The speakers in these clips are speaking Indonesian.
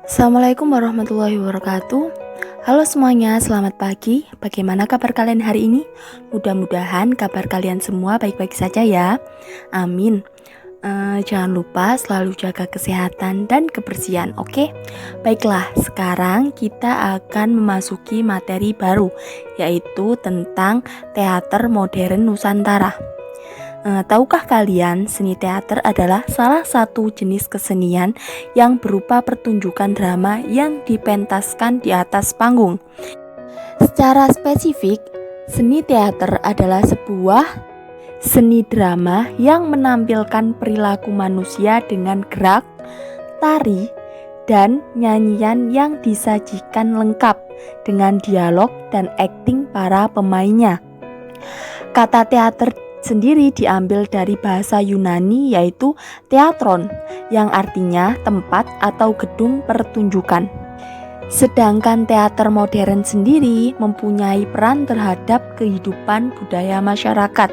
Assalamualaikum warahmatullahi wabarakatuh. Halo semuanya, selamat pagi. Bagaimana kabar kalian hari ini? Mudah-mudahan kabar kalian semua baik-baik saja ya. Amin. Jangan lupa selalu jaga kesehatan dan kebersihan, oke? Baiklah, sekarang kita akan memasuki materi baru, yaitu tentang teater modern Nusantara. Tahukah kalian, seni teater adalah salah satu jenis kesenian yang berupa pertunjukan drama yang dipentaskan di atas panggung. Secara spesifik, seni teater adalah sebuah seni drama yang menampilkan perilaku manusia dengan gerak, tari, dan nyanyian yang disajikan lengkap dengan dialog dan akting para pemainnya. Kata teater sendiri diambil dari bahasa Yunani yaitu teatron, yang artinya tempat atau gedung pertunjukan. Sedangkan teater modern sendiri mempunyai peran terhadap kehidupan budaya masyarakat.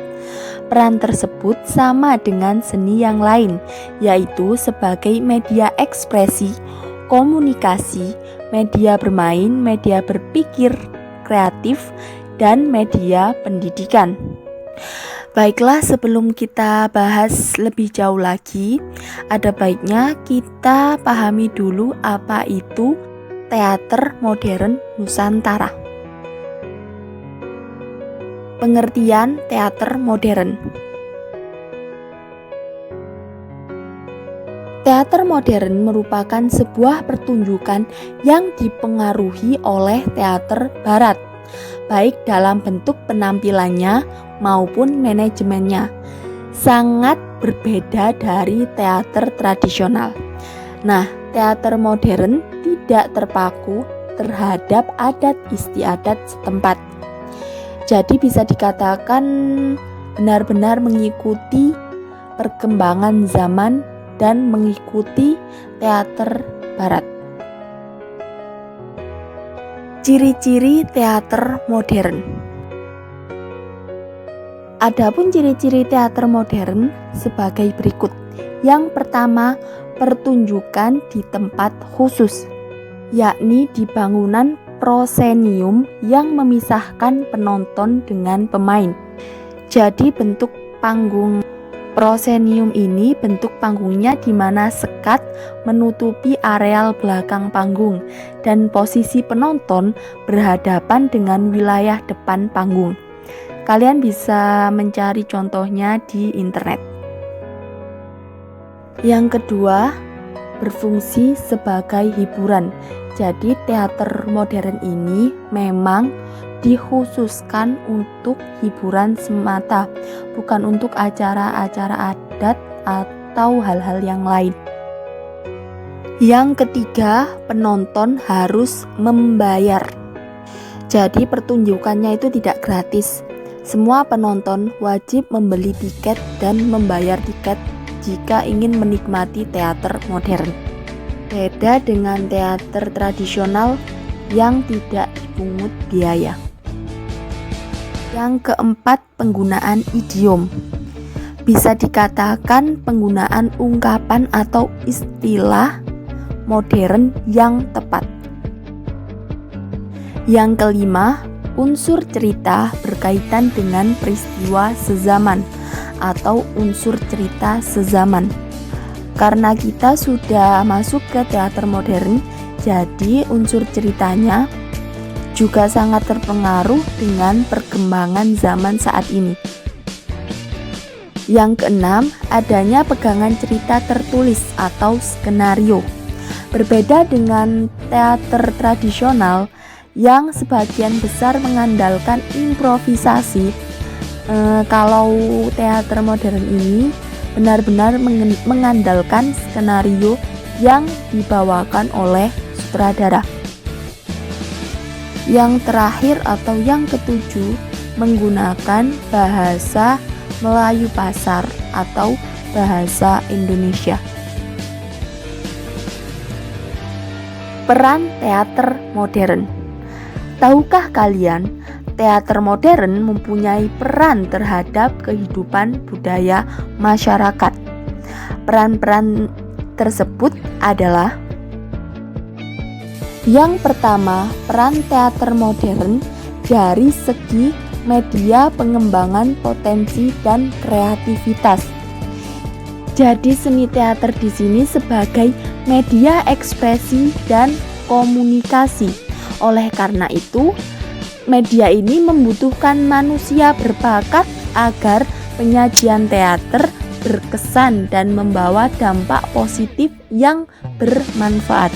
Peran tersebut sama dengan seni yang lain, yaitu sebagai media ekspresi, komunikasi, media bermain, media berpikir kreatif, dan media pendidikan. Baiklah, sebelum kita bahas lebih jauh lagi, ada baiknya kita pahami dulu apa itu teater modern Nusantara. Pengertian teater modern. Teater modern merupakan sebuah pertunjukan yang dipengaruhi oleh teater barat, baik dalam bentuk penampilannya maupun manajemennya. Sangat berbeda dari teater tradisional. Nah, teater modern tidak terpaku terhadap adat istiadat setempat. Jadi bisa dikatakan benar-benar mengikuti perkembangan zaman dan mengikuti teater barat. Ciri-ciri teater modern. Adapun ciri-ciri teater modern sebagai berikut. Yang pertama, pertunjukan di tempat khusus, yakni di bangunan prosenium yang memisahkan penonton dengan pemain. Jadi bentuk panggung prosenium ini bentuk panggungnya di mana sekat menutupi areal belakang panggung dan posisi penonton berhadapan dengan wilayah depan panggung. Kalian bisa mencari contohnya di internet. Yang kedua, berfungsi sebagai hiburan. Jadi teater modern ini memang dikhususkan untuk hiburan semata, bukan untuk acara-acara adat atau hal-hal yang lain. Yang ketiga, penonton harus membayar. Jadi pertunjukannya itu tidak gratis. Semua penonton wajib membeli tiket dan membayar tiket jika ingin menikmati teater modern. Beda dengan teater tradisional yang tidak dipungut biaya. Yang keempat, penggunaan idiom. Bisa dikatakan penggunaan ungkapan atau istilah modern yang tepat. Yang kelima, unsur cerita berkaitan dengan peristiwa sezaman atau unsur cerita sezaman. Karena kita sudah masuk ke teater modern, jadi unsur ceritanya juga sangat terpengaruh dengan perkembangan zaman saat ini. Yang keenam, adanya pegangan cerita tertulis atau skenario. Berbeda dengan teater tradisional yang sebagian besar mengandalkan improvisasi, kalau teater modern ini benar-benar mengandalkan skenario yang dibawakan oleh sutradara. Yang terakhir atau yang ketujuh, menggunakan bahasa Melayu pasar atau bahasa Indonesia. Peran teater modern. Tahukah kalian, teater modern mempunyai peran terhadap kehidupan budaya masyarakat. Peran-peran tersebut adalah: yang pertama, peran teater modern dari segi media pengembangan potensi dan kreativitas. Jadi seni teater di sini sebagai media ekspresi dan komunikasi. Oleh karena itu, media ini membutuhkan manusia berbakat agar penyajian teater berkesan dan membawa dampak positif yang bermanfaat.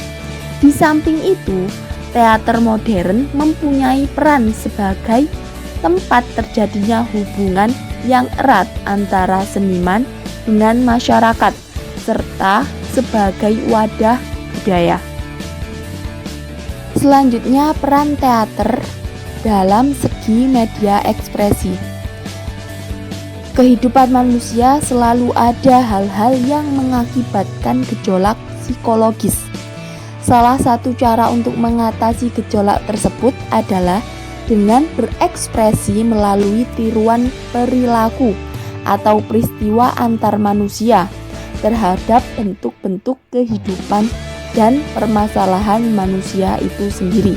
Di samping itu, teater modern mempunyai peran sebagai tempat terjadinya hubungan yang erat antara seniman dengan masyarakat, serta sebagai wadah budaya. Selanjutnya, peran teater dalam segi media ekspresi. Kehidupan manusia selalu ada hal-hal yang mengakibatkan gejolak psikologis. Salah satu cara untuk mengatasi gejolak tersebut adalah dengan berekspresi melalui tiruan perilaku atau peristiwa antar manusia terhadap bentuk-bentuk kehidupan dan permasalahan manusia itu sendiri.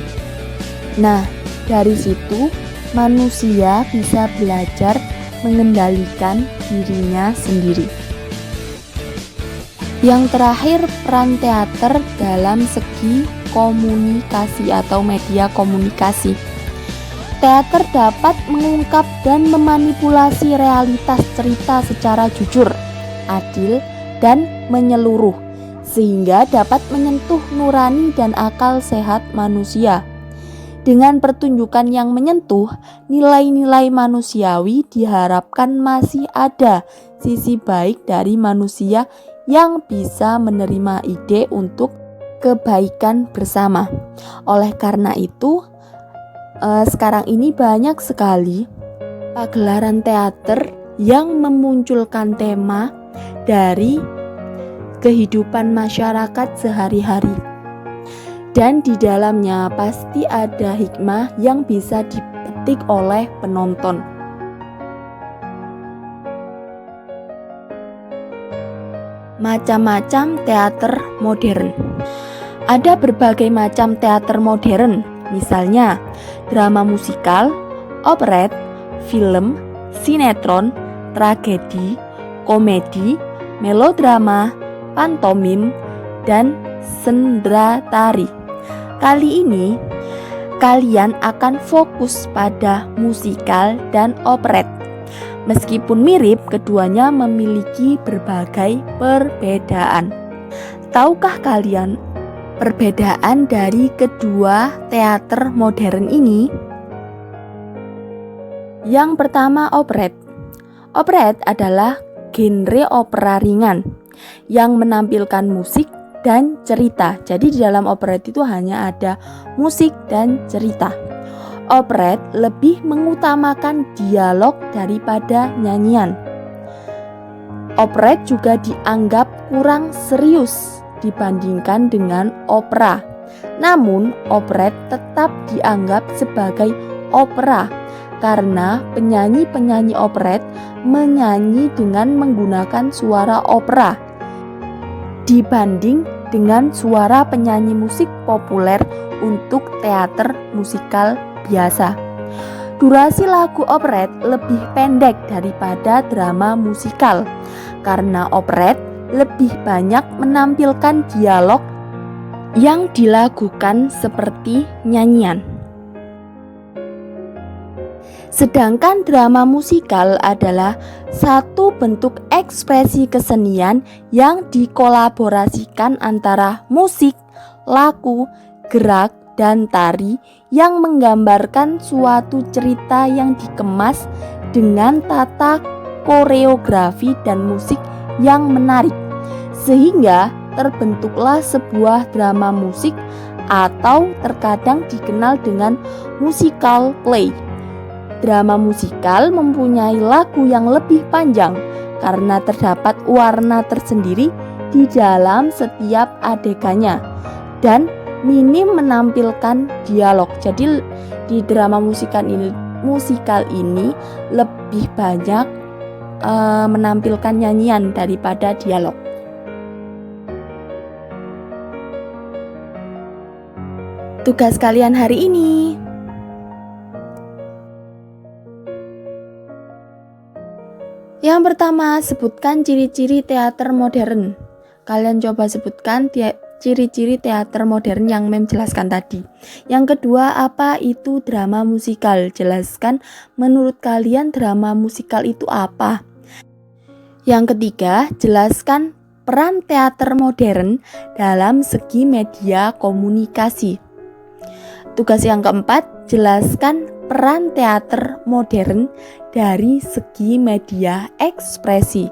Nah, dari situ manusia bisa belajar mengendalikan dirinya sendiri. Yang terakhir, peran teater dalam segi komunikasi atau media komunikasi. Teater dapat mengungkap dan memanipulasi realitas cerita secara jujur, adil, dan menyeluruh, sehingga dapat menyentuh nurani dan akal sehat manusia. Dengan pertunjukan yang menyentuh nilai-nilai manusiawi, diharapkan masih ada sisi baik dari manusia yang bisa menerima ide untuk kebaikan bersama. Oleh karena itu, sekarang ini banyak sekali pagelaran teater yang memunculkan tema dari kehidupan masyarakat sehari-hari, dan di dalamnya pasti ada hikmah yang bisa dipetik oleh penonton. Macam-macam teater modern. Ada berbagai macam teater modern, misalnya drama musikal, operet, film, sinetron, tragedi, komedi, melodrama, pantomim, dan sendra tari. Kali ini kalian akan fokus pada musikal dan operet. Meskipun mirip, keduanya memiliki berbagai perbedaan. Tahukah kalian perbedaan dari kedua teater modern ini? Yang pertama, operet. Operet adalah genre opera ringan yang menampilkan musik dan cerita. Jadi di dalam operet itu hanya ada musik dan cerita. Operet lebih mengutamakan dialog daripada nyanyian. Operet juga dianggap kurang serius dibandingkan dengan opera. Namun, operet tetap dianggap sebagai opera karena penyanyi-penyanyi operet menyanyi dengan menggunakan suara opera dibanding dengan suara penyanyi musik populer untuk teater musikal biasa. Durasi lagu operet lebih pendek daripada drama musikal karena operet lebih banyak menampilkan dialog yang dilakukan seperti nyanyian. Sedangkan drama musikal adalah satu bentuk ekspresi kesenian yang dikolaborasikan antara musik, laku, gerak, dan tari yang menggambarkan suatu cerita yang dikemas dengan tata koreografi dan musik yang menarik, sehingga terbentuklah sebuah drama musik atau terkadang dikenal dengan musical play. Drama musikal mempunyai lagu yang lebih panjang karena terdapat warna tersendiri di dalam setiap adegannya dan minim menampilkan dialog. Jadi di drama musikal ini lebih banyak menampilkan nyanyian daripada dialog. Tugas kalian hari ini. Yang pertama, sebutkan ciri-ciri teater modern. Kalian coba sebutkan ciri-ciri teater modern yang Mem jelaskan tadi. Yang kedua, apa itu drama musikal? Jelaskan menurut kalian drama musikal itu apa? Yang ketiga, jelaskan peran teater modern dalam segi media komunikasi. Tugas yang keempat, jelaskan peran teater modern dari segi media ekspresi.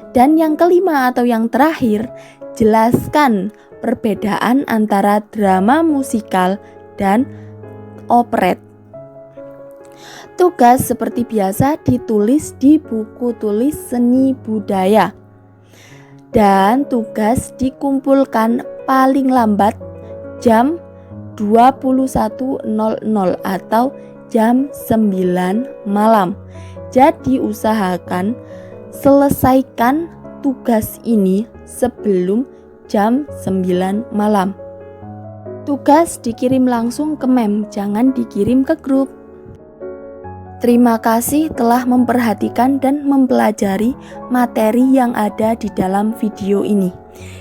Dan yang kelima atau yang terakhir, jelaskan perbedaan antara drama musikal dan operet. Tugas seperti biasa ditulis di buku tulis seni budaya. Dan tugas dikumpulkan paling lambat jam 21.00 atau jam 9 malam. Jadi usahakan selesaikan tugas ini sebelum jam 9 malam. Tugas dikirim langsung ke Mem, jangan dikirim ke grup. Terima kasih telah memperhatikan dan mempelajari materi yang ada di dalam video ini.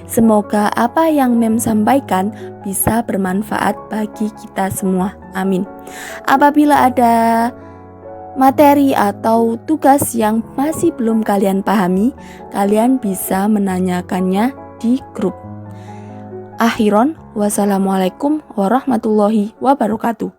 Semoga apa yang Mem sampaikan bisa bermanfaat bagi kita semua. Amin. Apabila ada materi atau tugas yang masih belum kalian pahami, kalian bisa menanyakannya di grup. Akhiron, wassalamualaikum warahmatullahi wabarakatuh.